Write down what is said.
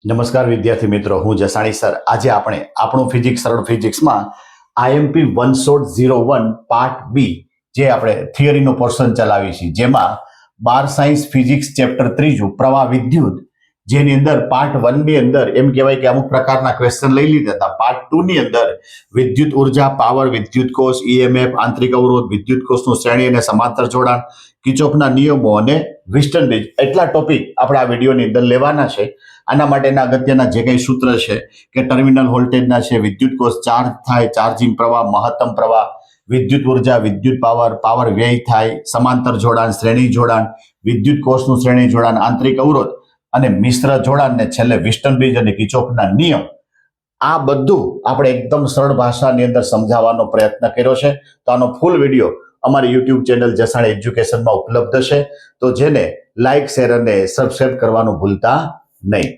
નમસ્કાર વિદ્યાર્થી મિત્રો, હું જસાણી સર. આજે આપણે આપણું ફિઝિક્સ સરળ ફિઝિક્સમાં IMP 1001 પાર્ટ બી જે આપણે થિયરીનો પોર્શન ચલાવી છે, જેમાં 12 સાયન્સ ફિઝિક્સ ચેપ્ટર 3 પ્રવાહ વિદ્યુત, જેની અંદર પાર્ટ 1 ની અંદર એમ કહેવાય કે અમુક પ્રકારના ક્વેશ્ચન લઈ લીધા હતા. પાર્ટ 2 ની અંદર વિદ્યુત ઉર્જા, પાવર, વિદ્યુત કોષ, EMF, આંતરિક અવરોધ, વિદ્યુત કોષનું શ્રેણી અને સમાંતર જોડાણ, કિર્ચોફના નિયમો અને વિસ્ટન બ્રિજ, એટલા ટોપિક આપણે આ વિડીયોની અંદર લેવાના છે. આના માટેના અગત્યના જે કંઈ સૂત્ર છે કે ટર્મિનલ વોલ્ટેજના છે, વિદ્યુત કોષ ચાર્જ થાય, ચાર્જિંગ પ્રવાહ, મહત્તમ પ્રવાહ, વિદ્યુત ઉર્જા, વિદ્યુત પાવર, પાવર વ્યય થાય, સમાંતર જોડાણ, શ્રેણી જોડાણ, વિદ્યુત કોષનું શ્રેણી જોડાણ, આંતરિક અવરોધ અને મિશ્ર જોડાણ, ને છેલ્લે વિસ્ટન બ્રિજ અને કિર્ચોફના નિયમ. આ બધું આપણે એકદમ સરળ ભાષાની અંદર સમજાવવાનો પ્રયત્ન કર્યો છે. તો આનો ફૂલ વિડીયો અમારી યુટ્યુબ ચેનલ જસાણી એજ્યુકેશનમાં ઉપલબ્ધ છે. તો જેને લાઇક, શેર અને સબસ્ક્રાઇબ કરવાનું ભૂલતા નહીં.